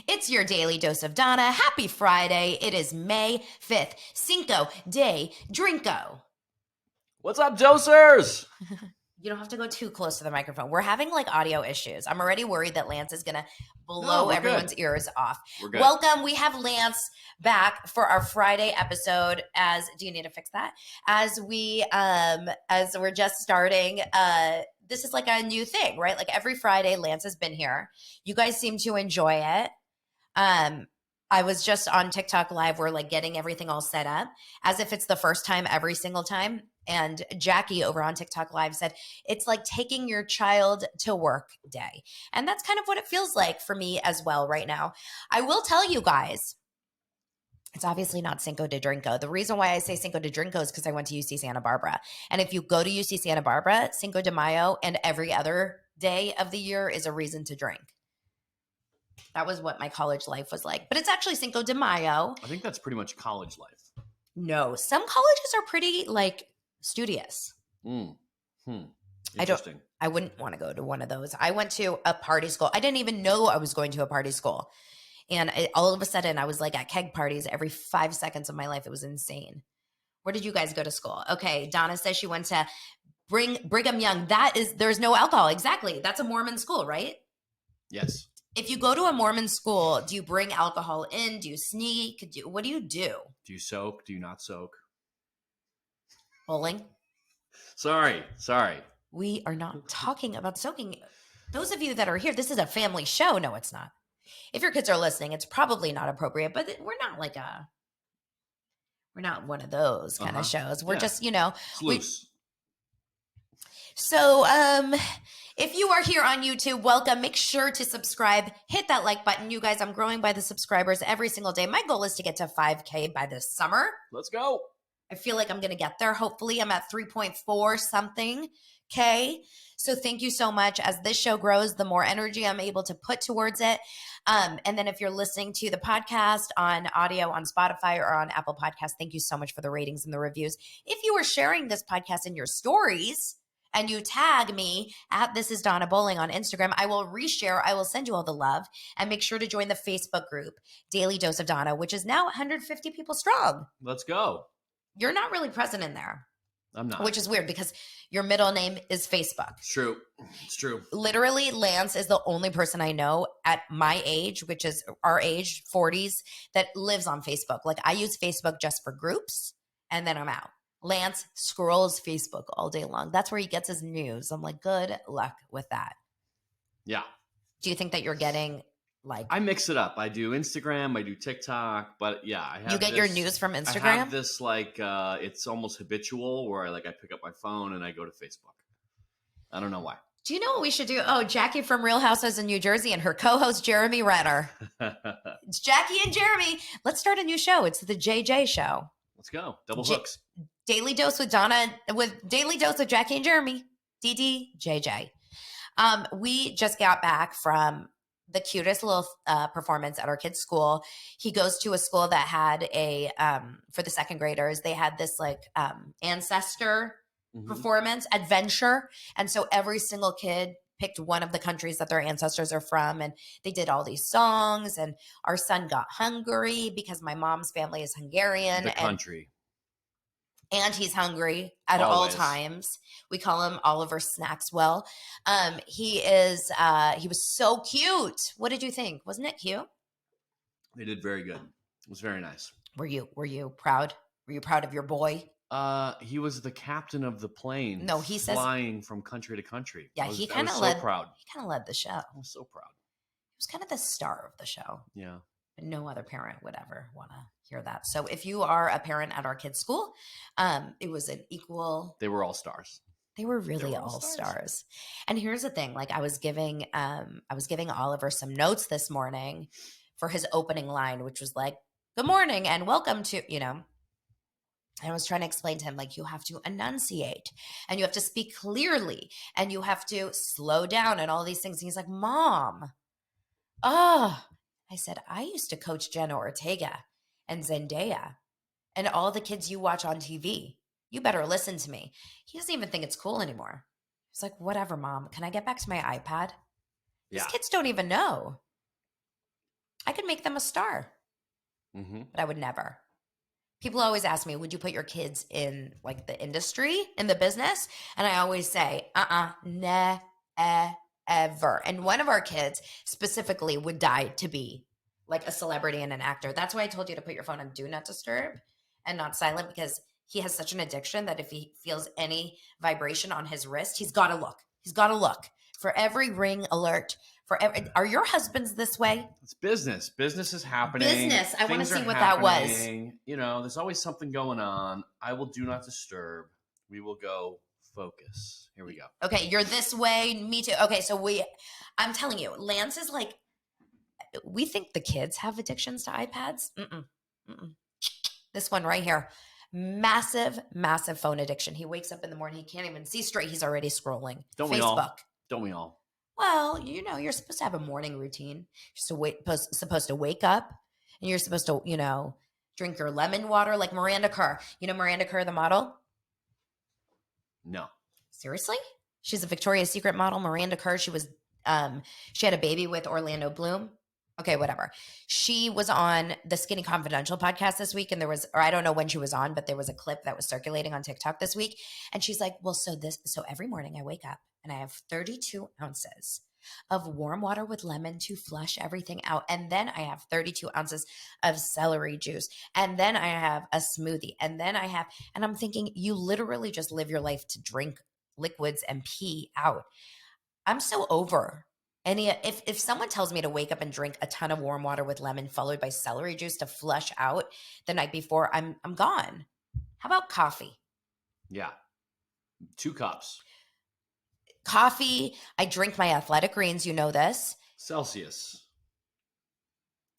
It's your daily dose of Donna. Happy Friday. It is May 5th. Cinco de Drinko. What's up, dosers? You don't have to go too close to the microphone. We're having like audio issues. I'm already worried that Lance is going to blow everyone's ears off. We're good. Welcome. We have Lance back for our Friday episode. Do you need to fix that? As we're just starting, this is like a new thing, right? Like every Friday, Lance has been here. You guys seem to enjoy it. I was just on TikTok live. We're like getting everything all set up as if it's the first time every single time. And Jackie over on TikTok live said, it's like taking your child to work day. And that's kind of what it feels like for me as well right now. I will tell you guys, it's obviously not Cinco de Drinko. The reason why I say Cinco de Drinko is because I went to UC Santa Barbara. And if you go to UC Santa Barbara, Cinco de Mayo and every other day of the year is a reason to drink. That was what my college life was like. But it's actually Cinco de Mayo. I think that's pretty much college life. No, some colleges are pretty like studious. Interesting. I wouldn't want to go to one of those. I went to a party school. I didn't even know I was going to a party school. And all of a sudden I was like at keg parties every 5 seconds of my life. It was insane. Where did you guys go to school? Okay. Donna says she went to Brigham Young. There's no alcohol. Exactly. That's a Mormon school, right? Yes. If you go to a Mormon school, do you bring alcohol in? Do you sneak? What do you do? Do you soak? Do you not soak? Bowling? Sorry. We are not talking about soaking. Those of you that are here, this is a family show. No, it's not. If your kids are listening, it's probably not appropriate, but we're not one of those kind of shows. We're just, It's loose. So, if you are here on YouTube, welcome. Make sure to subscribe. Hit that like button. You guys, I'm growing by the subscribers every single day. My goal is to get to 5K by this summer. Let's go. I feel like I'm going to get there. Hopefully, I'm at 3.4 something K. So thank you so much. As this show grows, the more energy I'm able to put towards it. And then if you're listening to the podcast on audio on Spotify or on Apple Podcasts, thank you so much for the ratings and the reviews. If you are sharing this podcast in your stories, and you tag me at This Is Donna Bowling on Instagram, I will reshare. I will send you all the love. And make sure to join the Facebook group, Daily Dose of Donna, which is now 150 people strong. Let's go. You're not really present in there. I'm not. Which is weird because your middle name is Facebook. It's true. Literally, Lance is the only person I know at my age, which is our age, 40s, that lives on Facebook. Like I use Facebook just for groups and then I'm out. Lance scrolls Facebook all day long. That's where he gets his news. I'm like, good luck with that. Yeah. Do you think that you're getting like... I mix it up. I do Instagram, I do TikTok, but yeah. You get your news from Instagram? I have this like, it's almost habitual where I pick up my phone and I go to Facebook. I don't know why. Do you know what we should do? Oh, Jackie from Real Housewives in New Jersey and her co-host Jeremy Renner. It's Jackie and Jeremy. Let's start a new show. It's the JJ Show. Let's go. Double hooks. Daily Dose with Donna, with Daily Dose with Jackie and Jeremy. DDJJ. We just got back from the cutest little performance at our kid's school. He goes to a school that had for the second graders, they had this like ancestor performance adventure. And so every single kid picked one of the countries that their ancestors are from. And they did all these songs. And our son got hungry because my mom's family is Hungarian. The country. And he's hungry at all times. We call him Oliver Snackswell. He was so cute. What did you think? Wasn't it cute? They did very good. It was very nice. Were you proud? Were you proud of your boy? He was the captain of the plane. No, he says flying from country to country. Yeah, he kind of led. So proud. He kind of led the show. I was so proud. He was kind of the star of the show. Yeah. But no other parent would ever want to hear that. So if you are a parent at our kids' school, it was an equal. They were all stars. They were really all stars. And here's the thing: like I was giving Oliver some notes this morning for his opening line, which was like, "Good morning and welcome to," And I was trying to explain to him, like, you have to enunciate and you have to speak clearly and you have to slow down and all these things. And he's like, Mom, I said, I used to coach Jenna Ortega and Zendaya and all the kids you watch on TV. You better listen to me. He doesn't even think it's cool anymore. He's like, whatever, Mom. Can I get back to my iPad? Yeah. These kids don't even know. I could make them a star, Mm-hmm. but I would never. People always ask me, would you put your kids in like the industry, in the business? And I always say, never. And one of our kids specifically would die to be like a celebrity and an actor. That's why I told you to put your phone on do not disturb and not silent, because he has such an addiction that if he feels any vibration on his wrist, he's got to look. He's got to look for every ring alert. Are your husbands this way? It's business. Business is happening. Business. I want to Things see are what that was. happening. You know, there's always something going on. I will do not disturb. We will go focus. Here we go. Okay, you're this way. Me too. Okay, so I'm telling you, Lance is like, we think the kids have addictions to iPads. Mm-mm. This one right here, massive, massive phone addiction. He wakes up in the morning, he can't even see straight. He's already scrolling. Don't Facebook. we all? Don't we all? Well, you know, you're supposed to have a morning routine. You're supposed to wake up, and you're supposed to, you know, drink your lemon water like Miranda Kerr. You know Miranda Kerr, the model? No. Seriously? She's a Victoria's Secret model. Miranda Kerr. She had a baby with Orlando Bloom. Okay, whatever. She was on the Skinny Confidential podcast this week, and or I don't know when she was on, but there was a clip that was circulating on TikTok this week. And she's like, well, so every morning I wake up and I have 32 ounces of warm water with lemon to flush everything out. And then I have 32 ounces of celery juice. And then I have a smoothie. And I'm thinking, you literally just live your life to drink liquids and pee out. I'm so over if someone tells me to wake up and drink a ton of warm water with lemon followed by celery juice to flush out the night before, I'm gone. How about coffee? Yeah. 2 cups. Coffee. I drink my Athletic Greens. You know this. Celsius.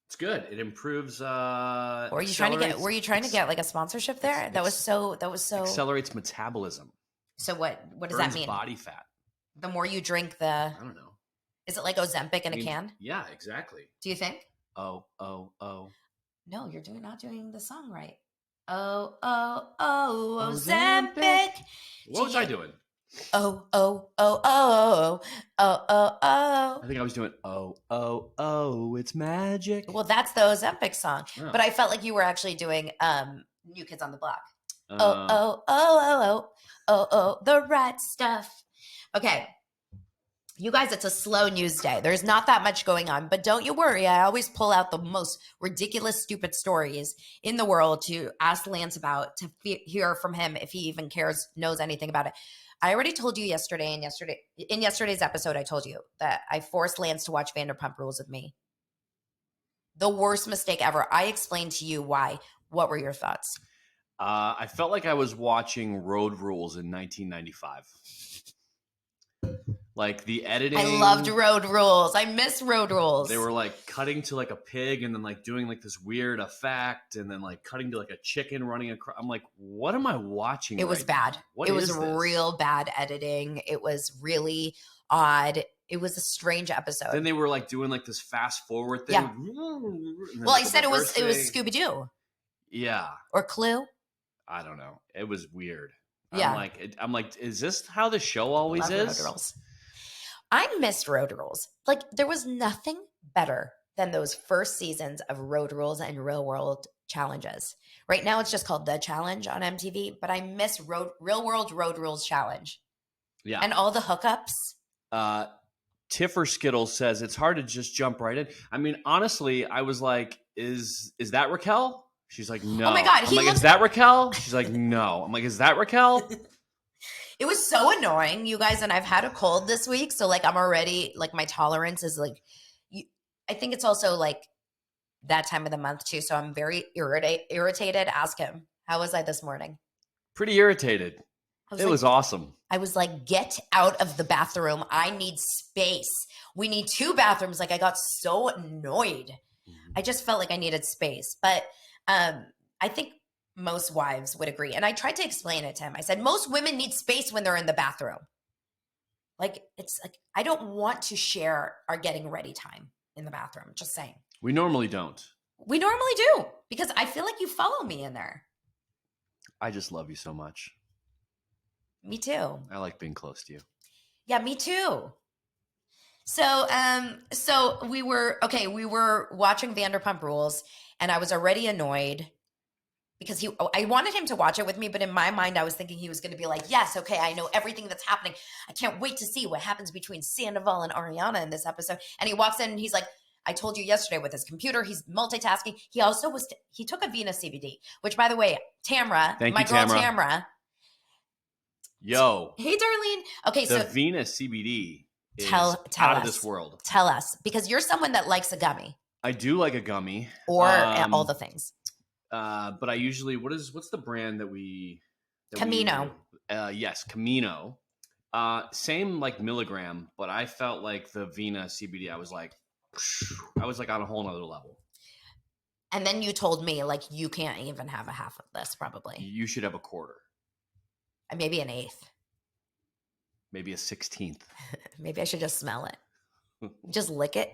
It's good. It improves. Were you trying to get like a sponsorship there? That was so. Accelerates metabolism. So what does Burns that mean? Body fat. The more you drink, I don't know. Is it like Ozempic in a can? Yeah, exactly. Do you think? Oh. No, you're not doing the song right. Oh, Ozempic. What was I doing? Oh. I think I was doing it's magic. Well, that's the Ozempic song. Oh. But I felt like you were actually doing New Kids on the Block. The right stuff. Okay. You guys, it's a slow news day. There's not that much going on, but don't you worry. I always pull out the most ridiculous, stupid stories in the world to ask Lance about, to hear from him if he even cares, knows anything about it. I already told you in yesterday's episode, I told you that I forced Lance to watch Vanderpump Rules with me. The worst mistake ever. I explained to you why. What were your thoughts? I felt like I was watching Road Rules in 1995. Like the editing. I loved Road Rules. I miss Road Rules. They were like cutting to like a pig and then like doing like this weird effect and then like cutting to like a chicken running across. I'm like, what am I watching? It was bad. It was real bad editing. It was really odd. It was a strange episode. Then they were like doing like this fast forward thing. Yeah. Well, I said it was Scooby Doo. Yeah. Or Clue. I don't know. It was weird. Yeah. I'm like, is this how the show always is? Road Rules. I missed Road Rules. Like, there was nothing better than those first seasons of Road Rules and Real World Challenges. Right now, it's just called The Challenge on MTV, but I miss Real World Road Rules Challenge. Yeah. And all the hookups. Tiffer Skittles says it's hard to just jump right in. I mean, honestly, I was like, is that Raquel? She's like, no. Oh my God. I'm like, is that Raquel? She's like, no. I'm like, is that Raquel? It was so annoying, you guys, and I've had a cold this week, so like I'm already like my tolerance is like, I think it's also like that time of the month too, so I'm very irritated. Ask him, how was I this morning? Pretty irritated. It was awesome. I was like, get out of the bathroom. I need space. We need 2 bathrooms. Like I got so annoyed. I just felt like I needed space, but I think most wives would agree. And I tried to explain it to him. I said, most women need space when they're in the bathroom. Like, it's like, I don't want to share our getting ready time in the bathroom. Just saying. We normally don't. We normally do, because I feel like you follow me in there. I just love you so much. Me too. I like being close to you. Yeah, me too. So we were watching Vanderpump Rules, and I was already annoyed because I wanted him to watch it with me, but in my mind, I was thinking he was going to be like, yes, okay, I know everything that's happening. I can't wait to see what happens between Sandoval and Ariana in this episode. And he walks in and he's like, I told you yesterday with his computer, he's multitasking. He also he took a Venus CBD, which, by the way, Tamra, Thank my you, girl Tamra. Tamra. Yo. Hey, Darlene. Okay, the so Venus CBD is tell out us, of this world. Tell us, because you're someone that likes a gummy. I do like a gummy. Or all the things. But I usually, what's the brand that we... Camino. Yes, Camino. Same like milligram, but I felt like the Vena CBD, I was like on a whole nother level. And then you told me, like, you can't even have a half of this, probably. You should have a quarter. Maybe an eighth. Maybe a 16th. Maybe I should just smell it. Just lick it.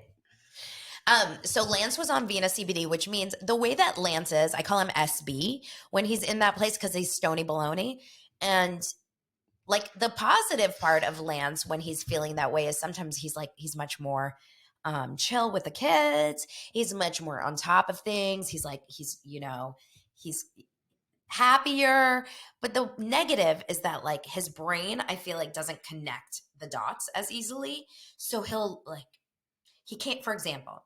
So Lance was on Vena CBD, which means the way that Lance is, I call him SB when he's in that place because he's Stony Baloney. And like the positive part of Lance when he's feeling that way is sometimes he's much more chill with the kids. He's much more on top of things. He's happier. But the negative is that like his brain, I feel like, doesn't connect the dots as easily. So he can't, for example,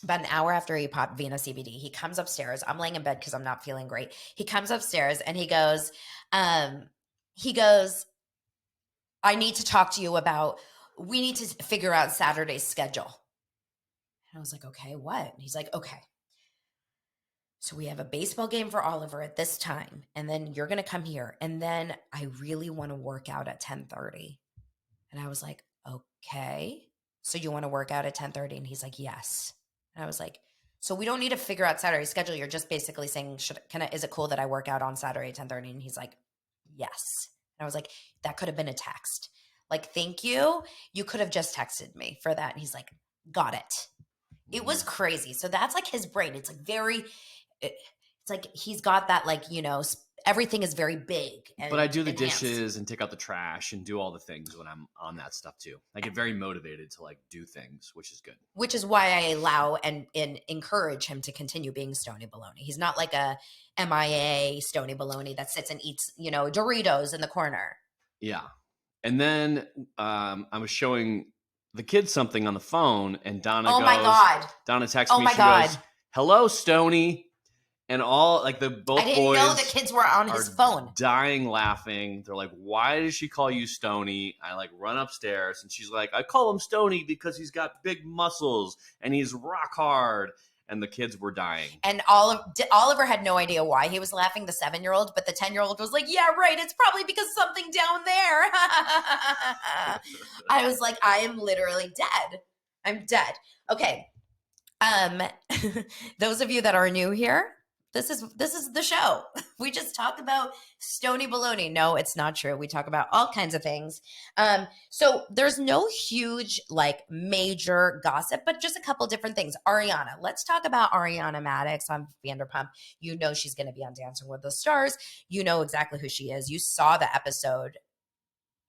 about an hour after he popped Vena CBD, he comes upstairs. I'm laying in bed because I'm not feeling great. He comes upstairs and he goes, I need to talk to you about, we need to figure out Saturday's schedule. And I was like, okay, what? And he's like, okay. So we have a baseball game for Oliver at this time. And then you're going to come here. And then I really want to work out at 10:30. And I was like, okay. So you want to work out at 10:30? And he's like, yes. And I was like, so we don't need to figure out Saturday's schedule. You're just basically saying, is it cool that I work out on Saturday at 10:30? And he's like, yes. And I was like, that could have been a text. Like, thank you. You could have just texted me for that. And he's like, got it. It was crazy. So that's like his brain. It's like it's like he's got that, like, everything is very big. But I do the dishes and take out the trash and do all the things when I'm on that stuff too. I get very motivated to like do things, which is good. Which is why I allow and encourage him to continue being Stony Baloney. He's not like a MIA Stony Baloney that sits and eats, Doritos in the corner. Yeah. And then I was showing the kids something on the phone, and Donna goes, my God. Donna texts me, my she God. goes, hello, Stony. And all like both boys. I didn't know the kids were on his phone. Dying laughing. They're like, why does she call you Stony? I like run upstairs and she's like, I call him Stony because he's got big muscles and he's rock hard. And the kids were dying. And Oliver had no idea why he was laughing, the 7-year-old, but the 10-year-old was like, yeah, right. It's probably because something down there. I was like, I am literally dead. I'm dead. Okay. Those of you that are new here, this is the show. We just talk about Stony Baloney. No, it's not true. We talk about all kinds of things. So there's no huge, like, major gossip, but just a couple different things. Ariana. Let's talk about Ariana Madix on Vanderpump. You know she's going to be on Dancing with the Stars. You know exactly who she is. You saw the episode.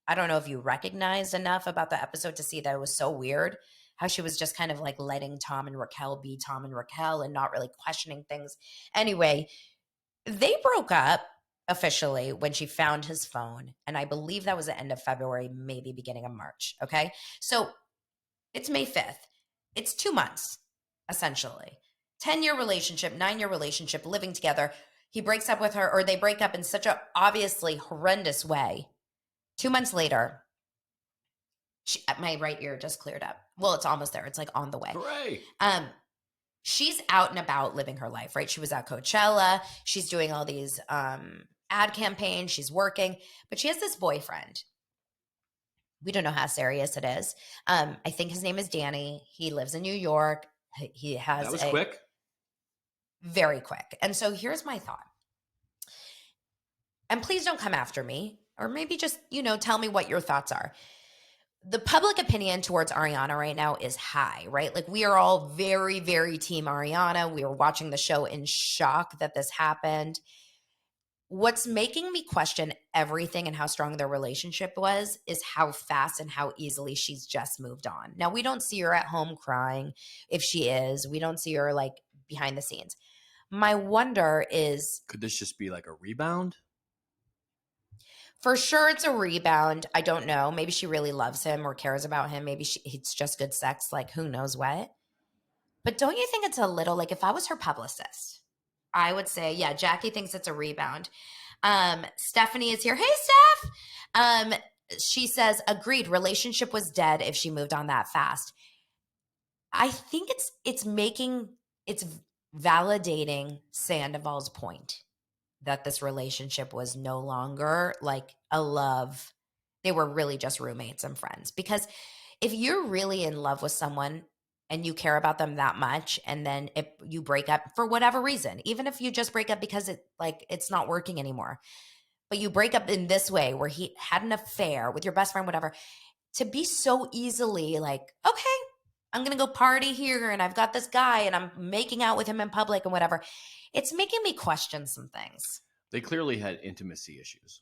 I don't know if you recognized enough about the episode to see that it was so weird. How she was just kind of like letting Tom and Raquel be Tom and Raquel and not really questioning things. Anyway, they broke up officially when she found his phone. And I believe that was the end of February, maybe beginning of March. Okay. So it's May 5th. It's 2 months, essentially. 10-year relationship, 9-year relationship, living together. He breaks up with her, or they break up in such a obviously horrendous way. 2 months later, my right ear just cleared up. Well, it's almost there. It's like on the way. Hooray. She's out and about living her life, right? She was at Coachella. She's doing all these ad campaigns. She's working, but she has this boyfriend. We don't know how serious it is. I think his name is Danny. He lives in New York. He has that was quick. Very quick. And so here's my thought. And please don't come after me, or maybe just, tell me what your thoughts are. The public opinion towards Ariana right now is high, right? Like, we are all very, very team Ariana. We were watching the show in shock that this happened. What's making me question everything and how strong their relationship was is how fast and how easily she's just moved on. Now, we don't see her at home crying. If she is, we don't see her like behind the scenes. My wonder is, Could this just be like a rebound? for sure it's a rebound. I don't know. Maybe she really loves him or cares about him. Maybe it's just good sex, like who knows what. But don't you think it's a little like, if I was her publicist, I would say, yeah, Jackie thinks it's a rebound. Stephanie is here. Hey, Steph. She says, agreed, relationship was dead if she moved on that fast. I think it's validating Sandoval's point that this relationship was no longer like a love. They were really just roommates and friends. Because if you're really in love with someone and you care about them that much, and then if you break up for whatever reason, even if you just break up because it's not working anymore, but you break up in this way where he had an affair with your best friend, whatever, to be so easily like, okay, I'm going to go party here and I've got this guy and I'm making out with him in public and whatever. It's making me question some things. They clearly had intimacy issues.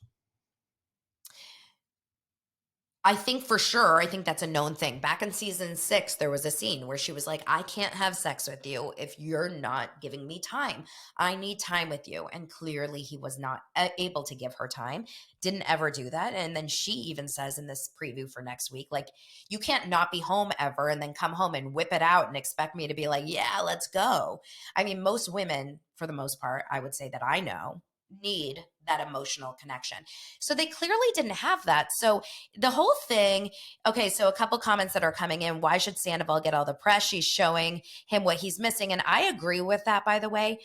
I think for sure, I think that's a known thing. Back in season 6, there was a scene where she was like, I can't have sex with you if you're not giving me time. I need time with you. And clearly he was not able to give her time, didn't ever do that. And then she even says in this preview for next week, like, you can't not be home ever and then come home and whip it out and expect me to be like, yeah, let's go. I mean, most women, for the most part, I would say that I know, need that emotional connection. So they clearly didn't have that. So the whole thing, okay, so a couple comments that are coming in. Why should Sandoval get all the press? She's showing him what he's missing. And I agree with that, by the way.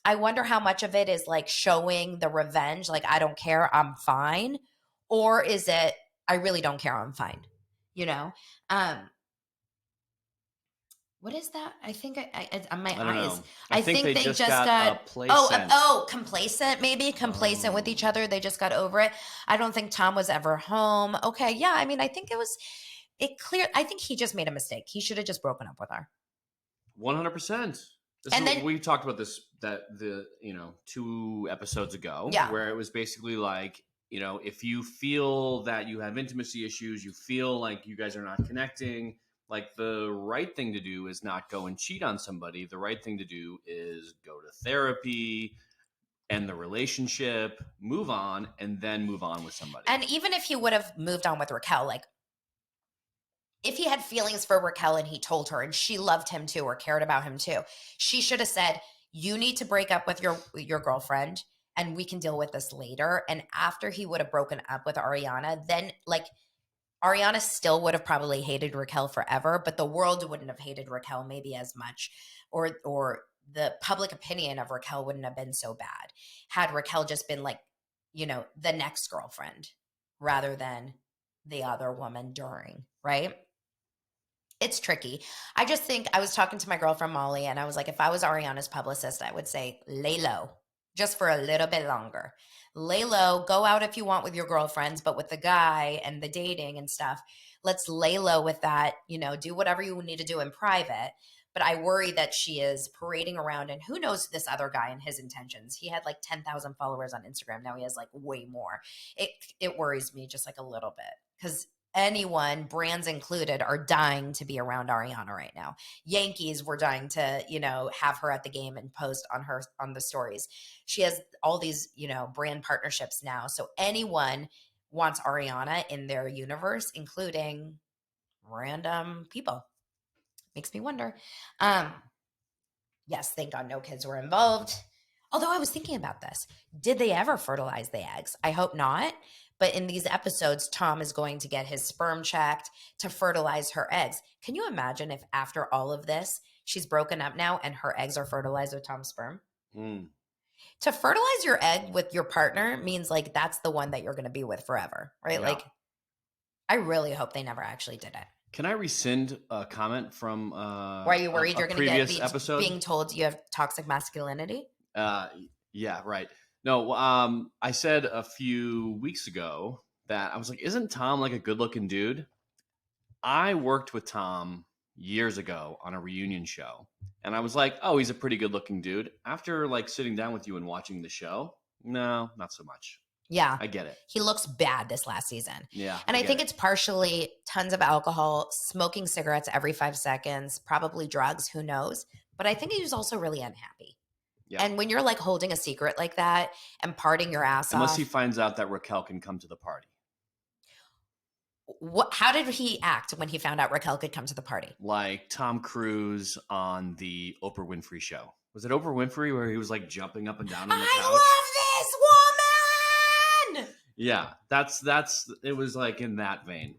I wonder how much of it is like showing the revenge, like, I don't care, I'm fine. Or is it, I really don't care, I'm fine. What is that? I think my I don't eyes. know. I think they just got complacent. complacent. Maybe complacent with each other. They just got over it. I don't think Tom was ever home. Okay, yeah. I mean, I think it clear. I think he just made a mistake. He should have just broken up with her. 100%. We talked about this 2 episodes ago, yeah, where it was basically like, if you feel that you have intimacy issues, you feel like you guys are not connecting. Like, the right thing to do is not go and cheat on somebody. The right thing to do is go to therapy, end the relationship, move on, and then move on with somebody. And even if he would have moved on with Raquel, like, if he had feelings for Raquel and he told her and she loved him too or cared about him too, she should have said, you need to break up with your girlfriend and we can deal with this later. And after he would have broken up with Ariana, then like, Ariana still would have probably hated Raquel forever, but the world wouldn't have hated Raquel maybe as much, or the public opinion of Raquel wouldn't have been so bad had Raquel just been like, the next girlfriend rather than the other woman during, right? It's tricky. I just think, I was talking to my girlfriend Molly and I was like, if I was Ariana's publicist, I would say lay low just for a little bit longer. Lay low, go out if you want with your girlfriends, but with the guy and the dating and stuff, let's lay low with that, do whatever you need to do in private. But I worry that she is parading around, and who knows this other guy and his intentions. He had like 10,000 followers on Instagram. Now he has like way more. It worries me just like a little bit, because anyone, brands included, are dying to be around Ariana right now. Yankees were dying to, have her at the game and post on the stories. She has all these, brand partnerships now. So anyone wants Ariana in their universe, including random people. Makes me wonder. Yes, thank God no kids were involved. Although I was thinking about this. Did they ever fertilize the eggs? I hope not. But in these episodes, Tom is going to get his sperm checked to fertilize her eggs. Can you imagine if after all of this, she's broken up now and her eggs are fertilized with Tom's sperm? To fertilize your egg with your partner means like that's the one that you're going to be with forever, right? Yeah. Like, I really hope they never actually did it. Can I rescind a comment from Why are you worried you're going to get episode? Being told you have toxic masculinity? Yeah, right. No, I said a few weeks ago that I was like, isn't Tom like a good-looking dude? I worked with Tom years ago on a reunion show, and I was like, oh, he's a pretty good-looking dude. After like sitting down with you and watching the show, no, not so much. Yeah. I get it. He looks bad this last season. Yeah. And I think it's partially tons of alcohol, smoking cigarettes every 5 seconds, probably drugs, who knows. But I think he was also really unhappy. Yeah. And when you're like holding a secret like that and partying your ass Unless off. he finds out that Raquel can come to the party. How did he act when he found out Raquel could come to the party? Like Tom Cruise on the Oprah Winfrey show. Was it Oprah Winfrey where he was like jumping up and down on the couch? I love this woman! Yeah, it was like in that vein.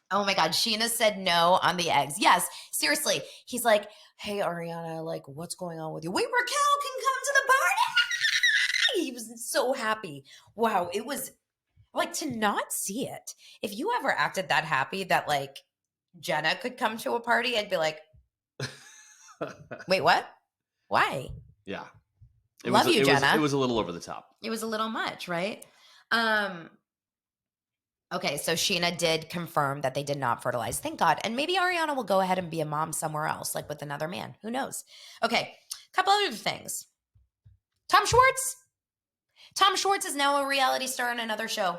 Oh my God, Sheena said no on the eggs. Yes, seriously. He's like, hey, Ariana, like, what's going on with you? Wait, Raquel can come to the party! He was so happy. Wow, it was like to not see it. If you ever acted that happy that like Jenna could come to a party, I'd be like, wait, what? Why? Yeah. Love you, Jenna. It was a little over the top. It was a little much, right? Okay, so Sheena did confirm that they did not fertilize. Thank God. And maybe Ariana will go ahead and be a mom somewhere else, like with another man. Who knows? Okay, a couple other things. Tom Schwartz. Tom Schwartz is now a reality star in another show.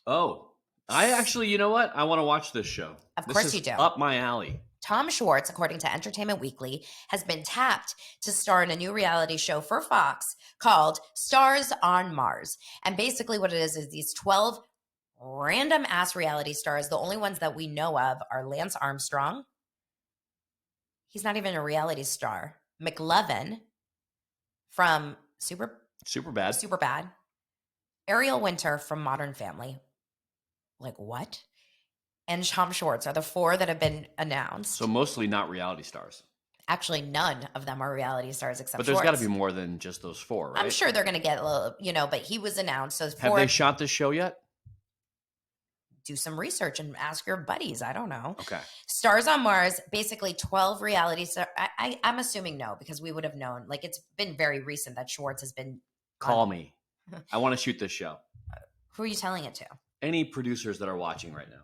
Oh, I actually, you know what? I want to watch this show. Of course you do. Up my alley. Tom Schwartz, according to Entertainment Weekly, has been tapped to star in a new reality show for Fox called Stars on Mars. And basically what it is these 12 random ass reality stars. The only ones that we know of are Lance Armstrong. He's not even a reality star. McLovin from Superbad. Ariel Winter from Modern Family. Like what? And Tom Schwartz are the 4 that have been announced. So mostly not reality stars. Actually, none of them are reality stars except But there's Schwartz. got to be more than just those 4, right? I'm sure they're going to get a little, but he was announced. So have they shot this show yet? Do some research and ask your buddies. I don't know. Okay. Stars on Mars, basically 12 reality stars. I'm assuming no, because we would have known. Like it's been very recent that Schwartz has been. Call me. I want to shoot this show. Who are you telling it to? Any producers that are watching right now.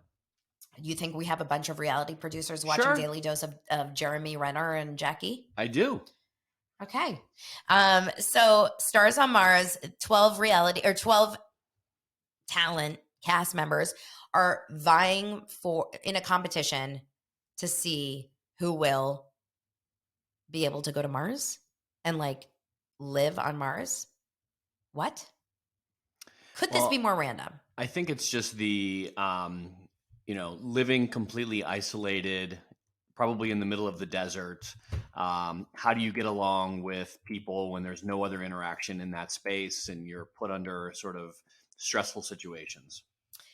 You think we have a bunch of reality producers watching Daily Dose of Jeremy Renner and Jackie? I do. Okay. So Stars on Mars, 12 talent cast members are vying in a competition to see who will be able to go to Mars and like live on Mars. What? Could this be more random? I think it's just the living completely isolated, probably in the middle of the desert. How do you get along with people when there's no other interaction in that space and you're put under sort of stressful situations?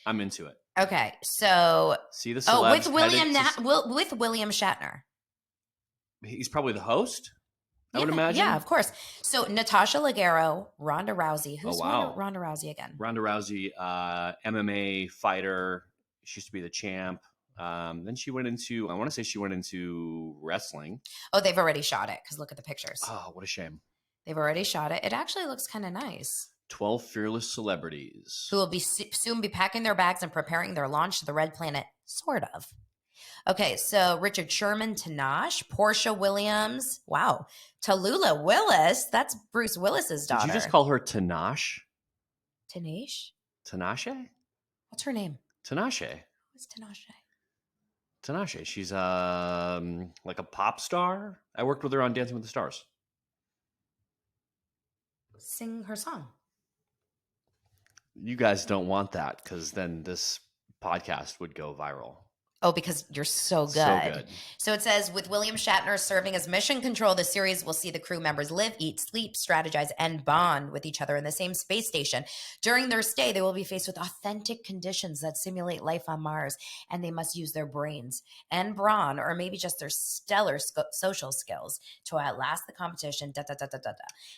I'm into it. Okay, so see the celebs with William Shatner. He's probably the host. I would imagine. Yeah, of course. So Natasha Leggero, Ronda Rousey. Who's Ronda Rousey again? Ronda Rousey, MMA fighter. She used to be the champ. Then she went into, I want to say she went into wrestling. Oh, they've already shot it because look at the pictures. Oh, what a shame. They've already shot it. It actually looks kind of nice. 12 fearless celebrities. Who will soon be packing their bags and preparing their launch to the Red Planet. Sort of. Okay, so Richard Sherman, Tinashe, Portia Williams. Wow. Tallulah Willis. That's Bruce Willis's daughter. Did you just call her Tinashe? Tinashe? Tinashe? What's her name? Tinashe. Who's Tinashe? Tinashe. She's like a pop star. I worked with her on Dancing with the Stars. Sing her song. You guys don't want that because then this podcast would go viral. Oh, because you're so good. So good. So it says, with William Shatner serving as mission control, the series will see the crew members live, eat, sleep, strategize, and bond with each other in the same space station. During their stay, they will be faced with authentic conditions that simulate life on Mars, and they must use their brains and brawn, or maybe just their stellar social skills to outlast the competition.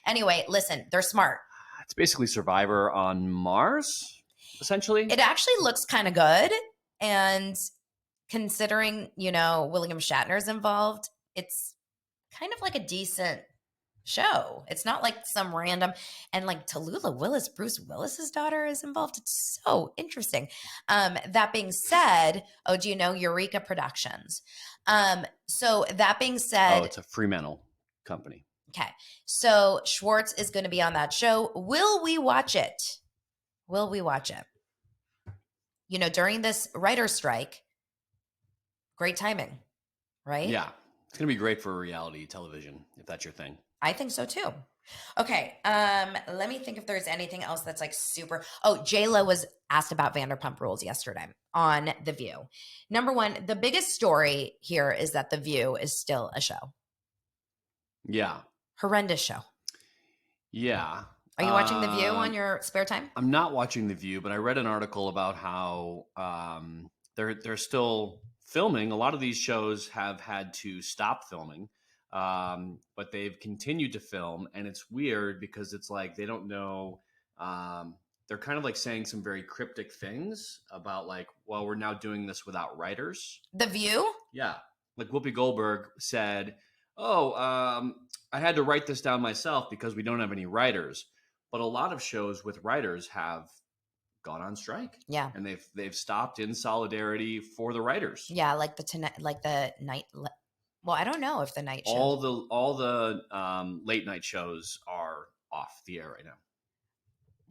Anyway, listen, they're smart. It's basically Survivor on Mars, essentially. It actually looks kind of good, and considering, William Shatner's involved, it's kind of like a decent show. It's not like some random, and like Tallulah Willis, Bruce Willis's daughter, is involved. It's so interesting. That being said, do you know Eureka Productions? So that being said, it's a Fremantle company. Okay. So Schwartz is going to be on that show. Will we watch it? Will we watch it? You know, during this writer's strike, great timing, right? Yeah. It's going to be great for reality television, if that's your thing. I think so too. Okay. Let me think if there's anything else that's like super. Oh, J-Lo was asked about Vanderpump Rules yesterday on The View. Number one, the biggest story here is that The View is still a show. Yeah. Horrendous show. Yeah. Are you watching The View on your spare time? I'm not watching The View, but I read an article about how they're still filming. A lot of these shows have had to stop filming, but they've continued to film, and it's weird because it's like they don't know. They're kind of like saying some very cryptic things about like, well, we're now doing this without writers. The View? Yeah, like Whoopi Goldberg said, "Oh, I had to write this down myself because we don't have any writers." But a lot of shows with writers have gone on strike. Yeah. And they've stopped in solidarity for the writers. Yeah, like the night. Well, I don't know if the night show. All the late night shows are off the air right now.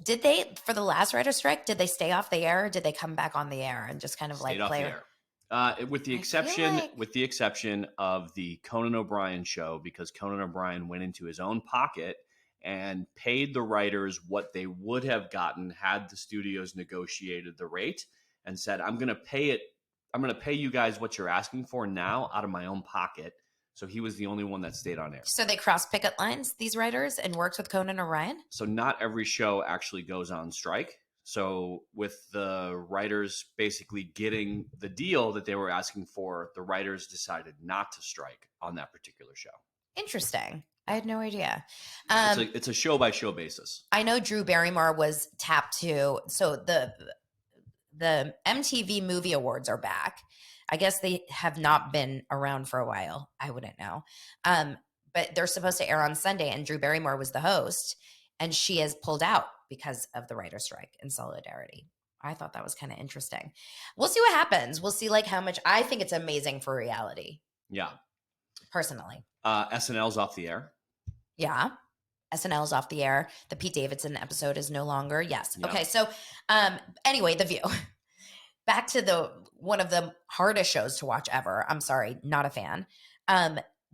Did they, for the last writer's strike, did they stay off the air? Or did they come back on the air and just kind of Stayed like play? Off the air. With the exception of the Conan O'Brien show, because Conan O'Brien went into his own pocket and paid the writers what they would have gotten had the studios negotiated the rate, and said, I'm going to pay you guys what you're asking for now out of my own pocket. So he was the only one that stayed on air. So they crossed picket lines, these writers, and worked with Conan O'Brien? So not every show actually goes on strike. So with the writers basically getting the deal that they were asking for, the writers decided not to strike on that particular show. Interesting. I had no idea. It's a show by show basis. I know Drew Barrymore was tapped too. So the MTV Movie Awards are back. I guess they have not been around for a while. I wouldn't know. But they're supposed to air on Sunday, and Drew Barrymore was the host, and she has pulled out because of the writer's strike in solidarity. I thought that was kind of interesting. We'll see what happens. We'll see like how much. I think it's amazing for reality. Yeah. Personally. SNL's off the air. Yeah. SNL's off the air. The Pete Davidson episode is no longer. Yes. Yeah. Okay. So anyway, The View. Back to one of the hardest shows to watch ever. I'm sorry, not a fan.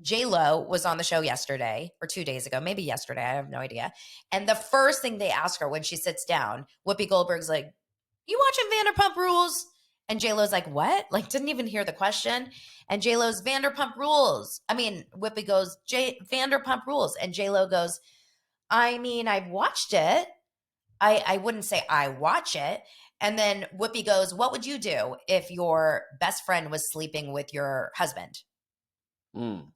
J-Lo was on the show yesterday or 2 days ago, maybe yesterday. I have no idea. And the first thing they ask her when she sits down, Whoopi Goldberg's like, "You watching Vanderpump Rules?" And J-Lo's like, "What?" Like, didn't even hear the question. And J-Lo's Vanderpump Rules. I mean, Whoopi goes, Vanderpump Rules. And J-Lo goes, I mean, I've watched it. I wouldn't say I watch it. And then Whoopi goes, what would you do if your best friend was sleeping with your husband? Mm.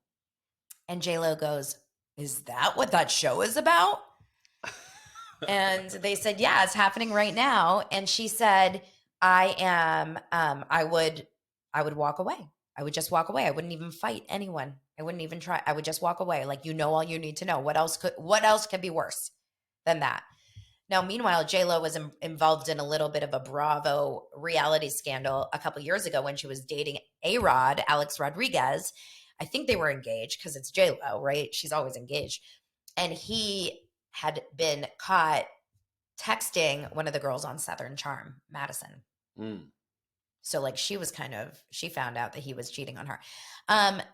And J-Lo goes, is that what that show is about? And they said, yeah, it's happening right now. And she said, I would walk away. I would just walk away. I wouldn't even fight anyone. I wouldn't even try. I would just walk away. Like, you know, all you need to know. What else could be worse than that? Now, meanwhile, J-Lo was involved in a little bit of a Bravo reality scandal a couple years ago when she was dating A-Rod, Alex Rodriguez. I think they were engaged because it's J-Lo, right? She's always engaged. And he had been caught texting one of the girls on Southern Charm, Madison. Mm. So like she found out that he was cheating on her.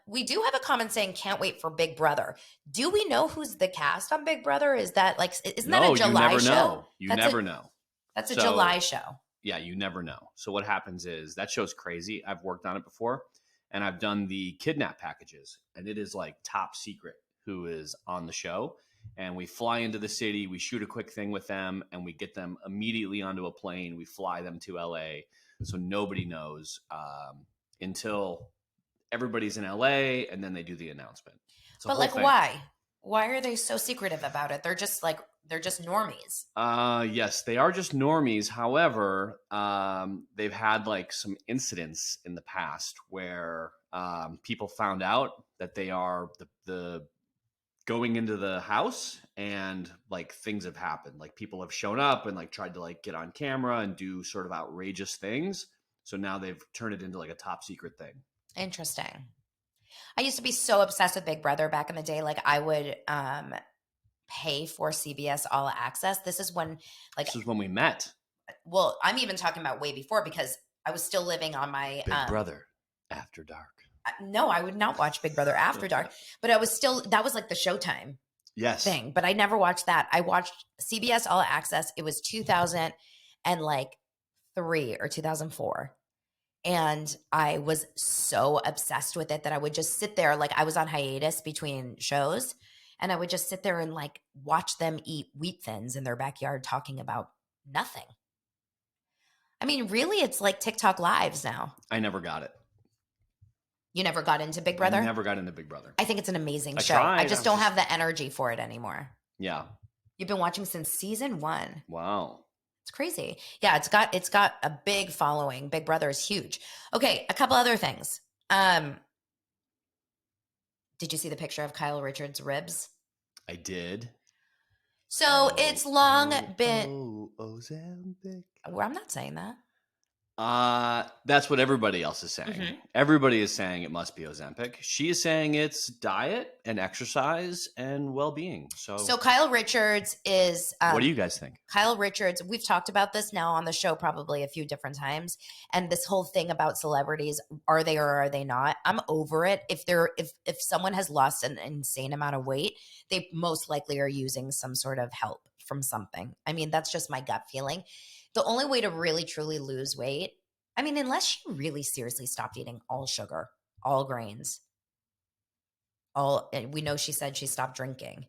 We do have a comment saying, can't wait for Big Brother. Do we know who's the cast on Big Brother? Is that like, isn't that a July show? You never know. That's a July show. Yeah, you never know. So what happens is that show's crazy. I've worked on it before and I've done the kidnap packages and it is like top secret who is on the show. And we fly into the city, we shoot a quick thing with them and we get them immediately onto a plane. We fly them to LA. So nobody knows until everybody's in LA and then they do the announcement. But like, why? Why are they so secretive about it? They're just normies. Yes, they are just normies. However, they've had like some incidents in the past where people found out that they are the going into the house and like things have happened. Like people have shown up and like tried to like get on camera and do sort of outrageous things. So now they've turned it into like a top secret thing. Interesting. I used to be so obsessed with Big Brother back in the day. Like I would pay for CBS All Access. This is when we met. Well, I'm even talking about way before because I was still living on my Big Brother After Dark. No, I would not watch Big Brother After Dark, but I was still, that was like the Showtime thing, but I never watched that. I watched CBS All Access. It was 2003 or 2004. And I was so obsessed with it that I would just sit there, like I was on hiatus between shows, and I would just sit there and like watch them eat wheat thins in their backyard talking about nothing. I mean, really, it's like TikTok lives now. I never got it. You never got into Big Brother? I never got into Big Brother. I think it's an amazing show. Tried. I just don't have the energy for it anymore. Yeah. You've been watching since season 1. Wow. It's crazy. Yeah, it's got a big following. Big Brother is huge. Okay, a couple other things. Did you see the picture of Kyle Richards' ribs? I did. So it's long been. Ozempic. Well, I'm not saying that. That's what everybody else is saying. Mm-hmm. Everybody is saying it must be Ozempic. She is saying it's diet and exercise and well-being. So Kyle Richards is. What do you guys think? Kyle Richards. We've talked about this now on the show probably a few different times, and this whole thing about celebrities, are they or are they not? I'm over it. If someone has lost an insane amount of weight, they most likely are using some sort of help from something. I mean, that's just my gut feeling. The only way to really, truly lose weight, I mean, unless she really seriously stopped eating all sugar, all grains, we know she said she stopped drinking.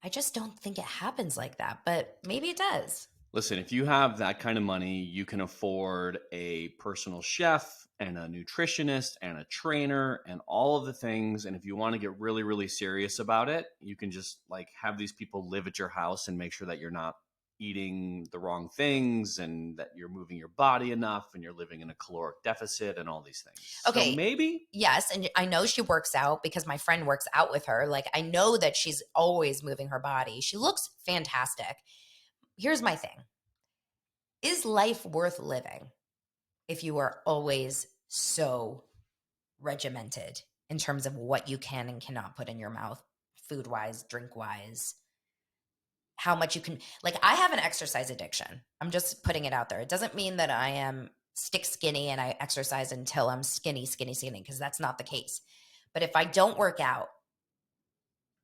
I just don't think it happens like that, but maybe it does. Listen, if you have that kind of money, you can afford a personal chef and a nutritionist and a trainer and all of the things. And if you want to get really, really serious about it, you can just like have these people live at your house and make sure that you're not eating the wrong things and that you're moving your body enough and you're living in a caloric deficit and all these things. Okay. So maybe. Yes. And I know she works out because my friend works out with her. Like I know that she's always moving her body. She looks fantastic. Here's my thing. Is life worth living if you are always so regimented in terms of what you can and cannot put in your mouth, food-wise, drink-wise? How much you can, like I have an exercise addiction. I'm just putting it out there. It doesn't mean that I am stick skinny and I exercise until I'm skinny, because that's not the case. But if I don't work out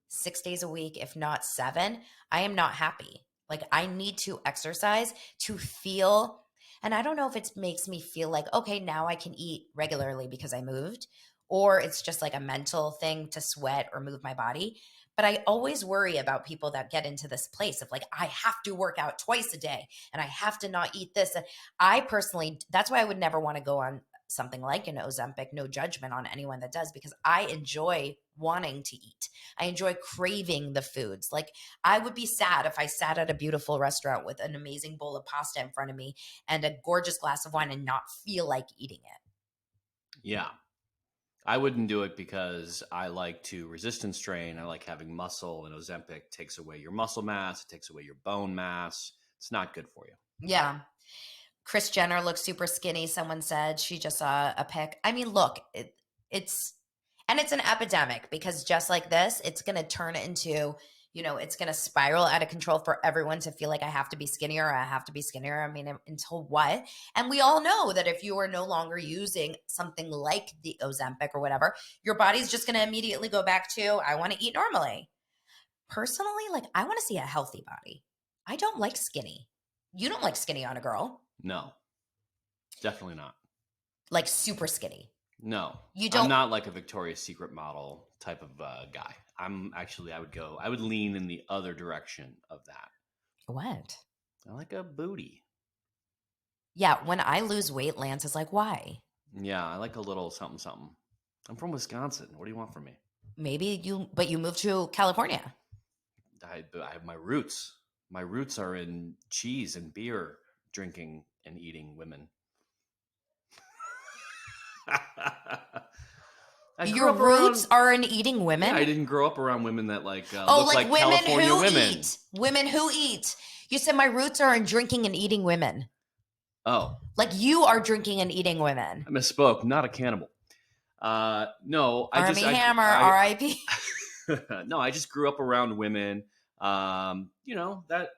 6 days a week, if not 7, I am not happy. Like I need to exercise to feel, and I don't know if it makes me feel like, okay, now I can eat regularly because I moved, or it's just like a mental thing to sweat or move my body. But I always worry about people that get into this place of like, I have to work out twice a day and I have to not eat this. And I personally, that's why I would never want to go on something like an Ozempic, no judgment on anyone that does, because I enjoy wanting to eat. I enjoy craving the foods. Like I would be sad if I sat at a beautiful restaurant with an amazing bowl of pasta in front of me and a gorgeous glass of wine and not feel like eating it. Yeah. I wouldn't do it because I like to resistance train. I like having muscle, and Ozempic takes away your muscle mass. It takes away your bone mass. It's not good for you. Yeah. Kris Jenner looks super skinny. Someone said she just saw a pic. I mean, look, it's an epidemic because just like this, it's going to turn into, it's going to spiral out of control for everyone to feel like I have to be skinnier. I mean, until what? And we all know that if you are no longer using something like the Ozempic or whatever, your body's just going to immediately go back to, I want to eat normally. Personally, like I want to see a healthy body. I don't like skinny. You don't like skinny on a girl. No, definitely not. Like super skinny. No, you don't. I'm not like a Victoria's Secret model type of guy. I would lean in the other direction of that. What? I like a booty. Yeah, when I lose weight, Lance is like, why? Yeah, I like a little something, something. I'm from Wisconsin. What do you want from me? But you moved to California. I have my roots. My roots are in cheese and beer, drinking and eating women. Your roots are in eating women? Yeah, I didn't grow up around women that look like women California who women. Eat. Women who eat. You said my roots are in drinking and eating women. Oh. Like you are drinking and eating women. I misspoke. Not a cannibal. No, Army Hammer, R.I.P. No, I just grew up around women. That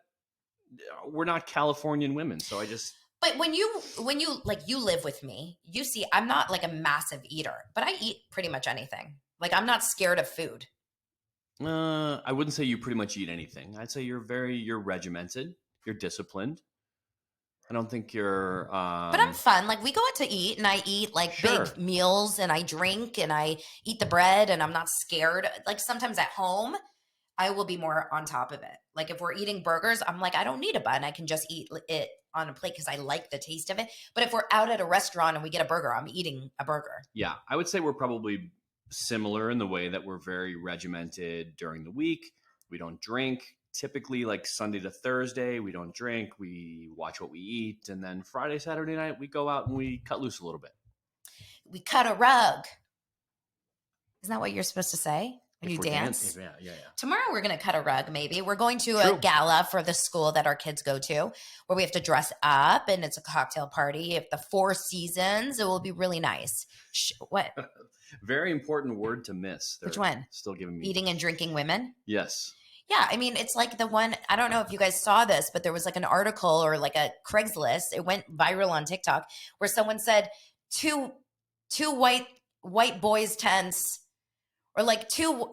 we're not Californian women, so I just. But when you like, you live with me, you see I'm not like a massive eater, but I eat pretty much anything. Like, I'm not scared of food. I wouldn't say you pretty much eat anything. I'd say you're regimented, you're disciplined. I don't think you're. But I'm fun. Like, we go out to eat, and I eat like Sure. big meals, and I drink, and I eat the bread, and I'm not scared. Like, sometimes at home, I will be more on top of it. Like, if we're eating burgers, I'm like, I don't need a bun. I can just eat it on a plate because I like the taste of it. But if we're out at a restaurant and we get a burger, I'm eating a burger. Yeah, I would say we're probably similar in the way that we're very regimented during the week. We don't drink. Typically, like Sunday to Thursday, we don't drink. We watch what we eat. And then Friday, Saturday night, we go out and we cut loose a little bit. We cut a rug. Isn't that what you're supposed to say when you dance? Yeah. Tomorrow we're going to cut a rug, maybe. We're going to True. a gala for the school that our kids go to where we have to dress up, and it's a cocktail party. If the Four Seasons, it will be really nice. What? Very important word to miss. Which one? Still giving me. Eating and drinking women? Yes. Yeah, I mean, it's like the one, I don't know if you guys saw this, but there was like an article or like a Craigslist. It went viral on TikTok where someone said two white boys tents, or like two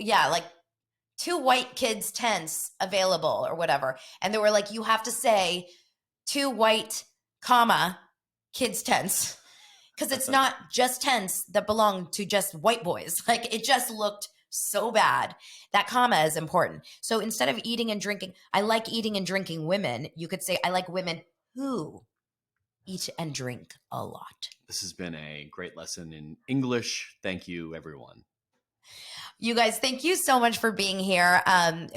white kids tents available or whatever. And they were like, you have to say 2 white, kids tents. Because it's not just tents that belong to just white boys. Like, it just looked so bad. That comma is important. So instead of eating and drinking, I like eating and drinking women, you could say I like women who eat and drink a lot. This has been a great lesson in English. Thank you, everyone. You guys, thank you so much for being here.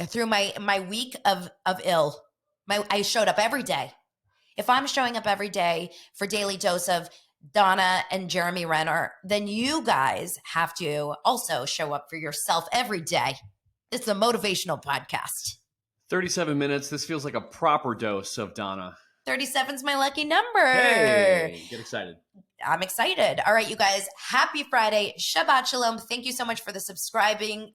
Through my week of ill, I showed up every day. If I'm showing up every day for Daily Dose of Donna and Jeremy Renner, then you guys have to also show up for yourself every day. It's a motivational podcast. 37 minutes. This feels like a proper dose of Donna. 37's my lucky number. Hey, get excited. I'm excited. All right, you guys. Happy Friday. Shabbat Shalom. Thank you so much for subscribing,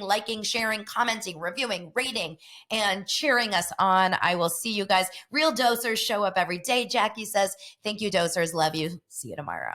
liking, sharing, commenting, reviewing, rating, and cheering us on. I will see you guys. Real dosers show up every day. Jackie says, thank you, dosers. Love you. See you tomorrow.